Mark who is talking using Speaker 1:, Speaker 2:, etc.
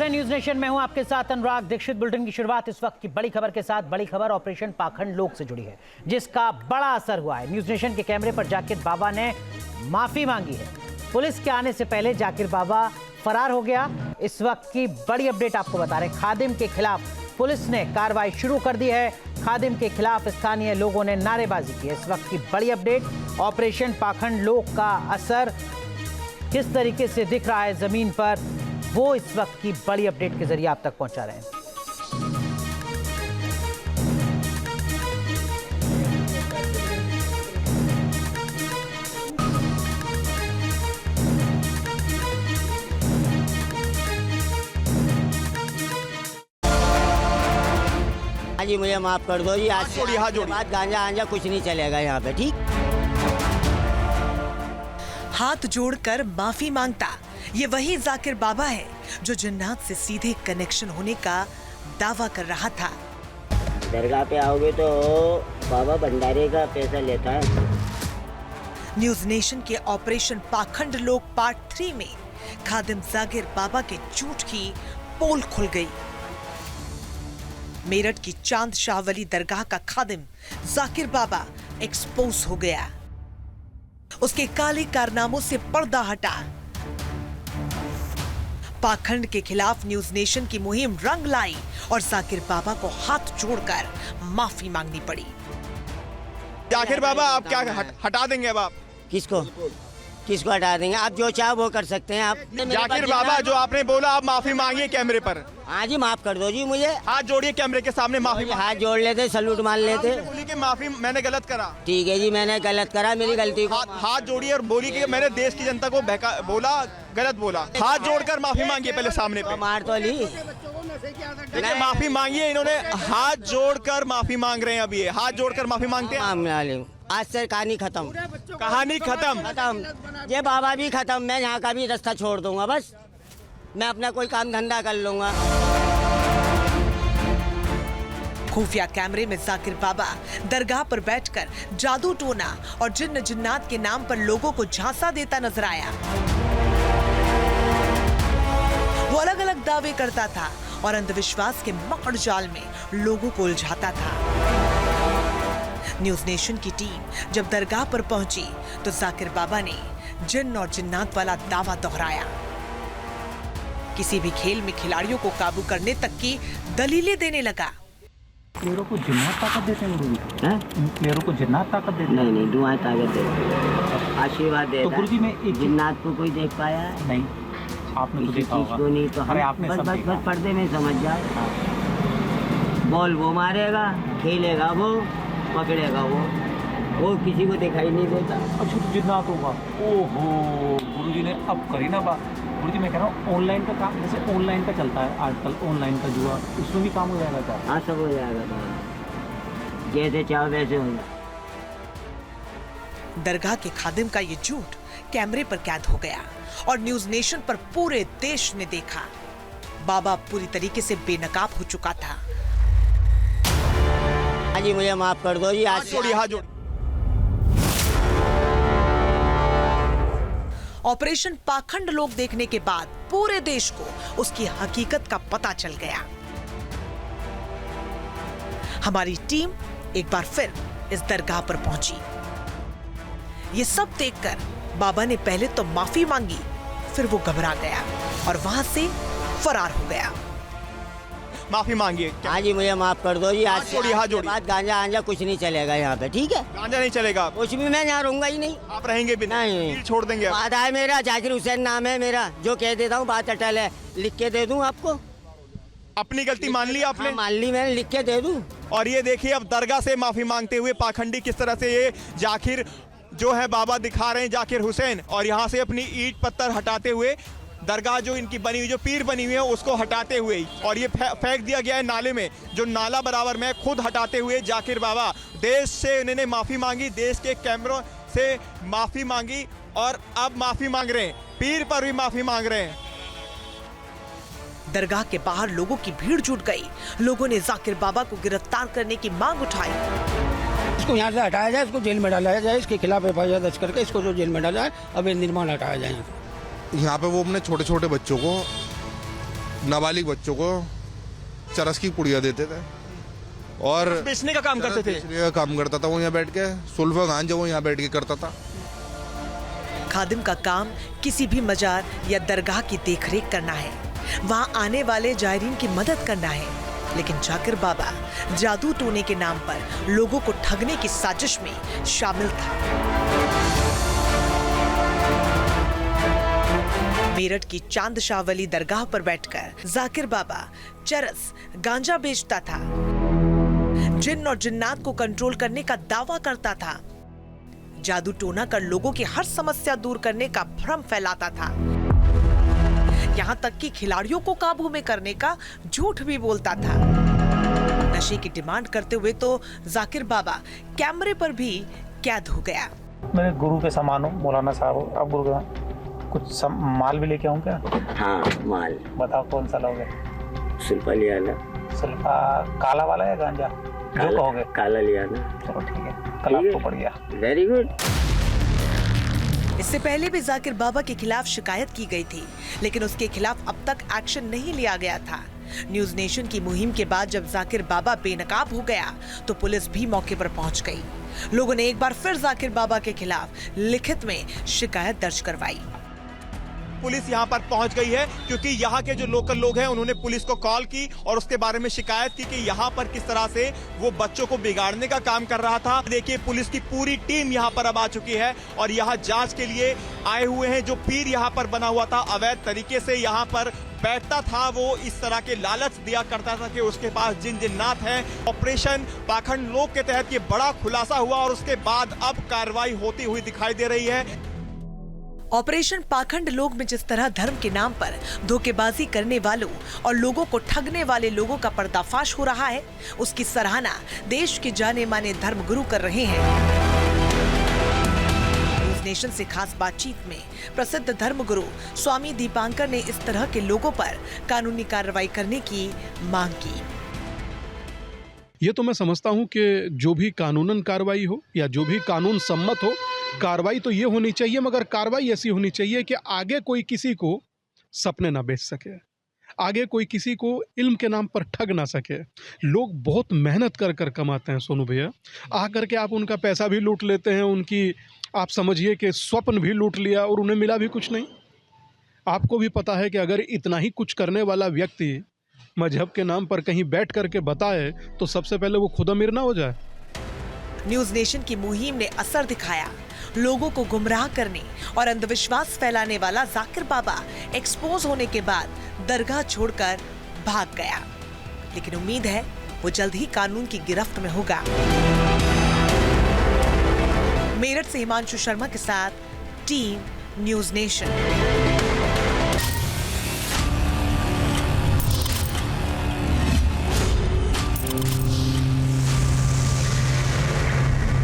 Speaker 1: है news nation में हूं आपके साथ अनुराग दीक्षित। बुलेटिन की शुरुआत इस वक्त की बड़ी खबर के साथ। बड़ी खबर ऑपरेशन पाखंड लोक से जुड़ी है, जिसका बड़ा असर हुआ है। न्यूज नेशन के कैमरे पर जाकिर बाबा ने माफी मांगी है। पुलिस के आने से पहले जाकिर बाबा फरार हो गया। इस वक्त की बड़ी अपडेट आपको बता रहे, खादिम के खिलाफ पुलिस ने कार्रवाई शुरू कर दी है। खादिम के खिलाफ स्थानीय लोगों ने नारेबाजी की है। इस वक्त की बड़ी अपडेट, ऑपरेशन पाखंड लोक का असर किस तरीके से दिख रहा है जमीन पर, वो इस वक्त की बड़ी अपडेट के जरिए आप तक पहुंचा रहे हैं।
Speaker 2: हाँ जी, मुझे माफ कर दो जी। आज से बात गांजा आंजा कुछ नहीं चलेगा यहाँ पे, ठीक।
Speaker 3: हाथ जोड़कर माफी मांगता ये वही जाकिर बाबा है जो जन्नत से सीधे कनेक्शन होने का दावा कर रहा था।
Speaker 2: दरगाह पे आओगे तो बाबा भंडारे का पैसा लेता है।
Speaker 3: न्यूज नेशन के ऑपरेशन पाखंड लोक पार्ट 3 में खादिम जाकिर बाबा के झूठ की पोल खुल गई। मेरठ की चांद शाह वली दरगाह का खादिम जाकिर बाबा एक्सपोज हो गया। उसके काले कारनामों से पर्दा हटा। पाखंड के खिलाफ न्यूज नेशन की मुहिम रंग लाई और जाकिर बाबा को हाथ जोड़कर माफी मांगनी पड़ी।
Speaker 4: जाकिर बाबा, आप क्या हटा देंगे अब आप?
Speaker 2: किसको हटा देंगे? आप जो चाहे वो कर सकते हैं। आप
Speaker 4: जाकिर बाबा, जो आपने बोला आप माफी मांगिए कैमरे पर।
Speaker 2: हाँ जी, माफ कर दो जी मुझे।
Speaker 4: हाथ जोड़िए कैमरे के सामने, माफी
Speaker 2: हाथ जोड़ लेते, सलूट मान लेते।
Speaker 4: बोली कि माफी मैंने गलत करा।
Speaker 2: ठीक है जी, मैंने गलत करा, मेरी गलती।
Speaker 4: हाथ जोड़िए और बोली कि मैंने देश की जनता को बोला, गलत बोला। हाथ जोड़कर माफी मांगिए पहले सामने पे।
Speaker 2: मार तो ली।
Speaker 4: देखिए, माफी मांगिए। इन्होंने हाथ जोड़कर माफी मांग रहे हैं। अभी हाथ जोड़कर माफी मांगते हैं।
Speaker 2: आज से कहानी खत्म।
Speaker 4: कहानी खत्म।
Speaker 2: ये बाबा भी खत्म। मैं यहाँ का भी रास्ता छोड़ दूंगा। बस मैं अपना कोई काम धंधा कर लूंगा।
Speaker 3: खुफिया कैमरे में जाकिर बाबा दरगाह पर बैठकर जादू टोना और जिन्न जिन्नात के नाम पर लोगों को झांसा देता नजर आया। वो अलग अलग दावे करता था और अंधविश्वास के मकड़ जाल में लोगों को उलझाता था। न्यूज नेशन की टीम जब दरगाह पर पहुंची तो जाकिर बाबा ने जिन्न और जिन्नात वाला दावा दोहराया। किसी भी खेल में खिलाड़ियों को काबू करने तक की दलीलें देने लगा।
Speaker 5: प्लेयरों को जिन्नात ताकत देते हैं गुरुजी? हैं? प्लेयरों को जिन्नात ताकत देते हैं?
Speaker 2: नहीं, दुआएं ताकत देते, आशीर्वाद देता।
Speaker 5: तो गुरुजी में एक
Speaker 2: जिन्नात को कोई देख पाया है?
Speaker 5: नहीं, आपने तो देखा होगा।
Speaker 2: नहीं तो
Speaker 5: अरे आपने सब देखा।
Speaker 2: बस पर्दे में समझ जाए। बॉल वो मारेगा, खेलेगा वो, पकड़ेगा वो किसी को दिखाई नहीं देता।
Speaker 5: अच्छा, जिन्नात होगा। ओहो, गुरुजी ने अब करी ना बात। गुरुजी, मैं कह रहा हूँ ऑनलाइन का काम, जैसे ऑनलाइन का चलता है आजकल, ऑनलाइन का जुआ, उसमें भी काम हो जाएगा क्या?
Speaker 2: हाँ, सब हो जाएगा। जैसे चाहो वैसे होगा।
Speaker 3: दरगाह के खादिम का ये झूठ कैमरे पर कैद हो गया और न्यूज नेशन पर पूरे देश ने देखा। बाबा पूरी तरीके से बेनकाब हो चुका था।
Speaker 2: हाँ जी, मुझे माफ कर दो जी। आज
Speaker 4: जोड़िए, हाथ जोड़िए।
Speaker 3: ऑपरेशन पाखंड लोक देखने के बाद पूरे देश को उसकी हकीकत का पता चल गया। हमारी टीम एक बार फिर इस दरगाह पर पहुंची। ये सब देखकर बाबा ने पहले तो माफी मांगी, फिर वो घबरा गया और वहां से फरार हो गया।
Speaker 4: माफी मांगिए।
Speaker 2: हाँ जी, मुझे माफ कर दो जी। आज
Speaker 4: हाथ जोड़िए।
Speaker 2: बात गांजा आंजा कुछ नहीं चलेगा यहाँ पे, ठीक है।
Speaker 4: गांजा नहीं चलेगा।
Speaker 2: कुछ भी मैं यहाँ रहूंगा ही नहीं।
Speaker 4: आप रहेंगे भी
Speaker 2: नहीं,
Speaker 4: छोड़ देंगे आप।
Speaker 2: वादा है मेरा, जाकिर हुसैन नाम है मेरा। जो कह देता हूँ बात अटल है। लिख के दे दूँ आपको।
Speaker 4: अपनी गलती मान ली आपने?
Speaker 2: हाँ, मान ली मैंने, लिख के दे दूँ।
Speaker 4: और ये देखिए, अब दरगाह से माफी मांगते हुए पाखंडी किस तरह से ये जाकिर जो है बाबा दिखा रहे हैं, जाकिर हुसैन, और यहाँ से अपनी ईंट पत्थर हटाते हुए दरगाह जो इनकी बनी हुई, जो पीर बनी हुई है, उसको हटाते हुए और ये फेंक दिया गया है नाले में, जो नाला बराबर में खुद हटाते हुए जाकिर बाबा देश से उन्होंने माफी मांगी, देश के कैमरों से माफी मांगी और अब माफी मांग रहे हैं। पीर पर भी माफी मांग रहे हैं।
Speaker 3: दरगाह के बाहर लोगों की भीड़ जुट गई। लोगों ने जाकिर बाबा को गिरफ्तार करने की मांग उठाई।
Speaker 6: इसको यहाँ से हटाया जाए, इसको जेल में डाला जाए, इसके खिलाफ एफआईआर दर्ज करके इसको जो जेल में डाला है, अब निर्माण हटाया जाए।
Speaker 7: यहाँ पे वो अपने छोटे छोटे बच्चों को नाबालिग बच्चों को चरस की पुड़िया देते थे और
Speaker 4: बेचने का काम करते थे।
Speaker 7: बेचने का काम करता था वो यहाँ बैठ के, सुल्फा गांजा वो यहाँ बैठ के करता था।
Speaker 3: खादिम का काम किसी भी मजार या दरगाह की देखरेख करना है, वहां आने वाले जायरीन की मदद करना है। लेकिन जाकिर बाबा जादू टोने के नाम पर लोगों को ठगने की साजिश में शामिल था। मेरठ की चांद शाह वली दरगाह पर बैठकर जाकिर बाबा चरस गांजा बेचता था, जिन्न और जिन्नात को कंट्रोल करने का दावा करता था, जादू टोना कर लोगों की हर समस्या दूर करने का भ्रम फैलाता था, यहाँ तक कि खिलाड़ियों को काबू में करने का झूठ भी बोलता था। नशे की डिमांड करते हुए तो जाकिर बाबा कैमरे पर भी कैद हो गया।
Speaker 5: मेरे गुरु के समान हो मौलाना साहब, आप गुरु का कुछ माल भी लेके आऊँ क्या?
Speaker 2: हाँ माल
Speaker 5: बताओ कौन सा लोगे?
Speaker 2: सुल्फा लिया ना।
Speaker 5: सुल्फा काला वाला या गांजा? जो कहोगे।
Speaker 2: काला लिया ना।
Speaker 5: चलो ठीक है, कल आपको पड़ गया।
Speaker 2: Very good.
Speaker 3: इससे पहले भी जाकिर बाबा के खिलाफ शिकायत की गई थी, लेकिन उसके खिलाफ अब तक एक्शन नहीं लिया गया था। न्यूज नेशन की मुहिम के बाद जब जाकिर बाबा बेनकाब हो गया तो पुलिस भी मौके पर पहुंच गई। लोगों ने एक बार फिर जाकिर बाबा के खिलाफ लिखित में शिकायत दर्ज करवाई।
Speaker 4: पुलिस यहाँ पर पहुंच गई है क्योंकि यहाँ के जो लोकल लोग हैं उन्होंने पुलिस को कॉल की और उसके बारे में शिकायत की कि यहाँ पर किस तरह से वो बच्चों को बिगाड़ने का काम कर रहा था। देखिए पुलिस की पूरी टीम यहाँ पर अब आ चुकी है और यहाँ जांच के लिए आए हुए हैं। जो पीर यहाँ पर बना हुआ था, अवैध तरीके से यहाँ पर बैठता था, वो इस तरह के लालच दिया करता था कि उसके पास जिन जिन्नात हैं। ऑपरेशन पाखंड लोग के तहत ये बड़ा खुलासा हुआ और उसके बाद अब कार्रवाई होती हुई दिखाई दे रही है।
Speaker 3: ऑपरेशन पाखंड लोग में जिस तरह धर्म के नाम पर धोखेबाजी करने वालों और लोगों को ठगने वाले लोगों का पर्दाफाश हो रहा है, उसकी सराहना देश के जाने माने धर्मगुरु कर रहे हैं। न्यूज नेशन से खास बातचीत में प्रसिद्ध धर्मगुरु स्वामी दीपांकर ने इस तरह के लोगों पर कानूनी कार्रवाई करने की मांग की।
Speaker 8: ये तो मैं समझता हूँ कि जो भी कानूनन कार्रवाई हो या जो भी कानून सम्मत हो, कार्रवाई तो ये होनी चाहिए, मगर कार्रवाई ऐसी होनी चाहिए कि आगे कोई किसी को सपने ना बेच सके, आगे कोई किसी को इल्म के नाम पर ठग ना सके। लोग बहुत मेहनत कर कर कमाते हैं सोनू भैया, आकर के आप उनका पैसा भी लूट लेते हैं, उनकी आप समझिए कि स्वप्न भी लूट लिया और उन्हें मिला भी कुछ नहीं। आपको भी पता है कि अगर इतना ही कुछ करने वाला व्यक्ति मजहब के नाम पर कहीं बैठ करके बताए तो सबसे पहले वो खुद अमीर ना हो जाए।
Speaker 3: न्यूज नेशन की मुहिम ने असर दिखाया। लोगों को गुमराह करने और अंधविश्वास फैलाने वाला जाकिर बाबा एक्सपोज होने के बाद दरगाह छोड़कर भाग गया, लेकिन उम्मीद है वो जल्द ही कानून की गिरफ्त में होगा। मेरठ से हिमांशु शर्मा के साथ टीम न्यूज नेशन।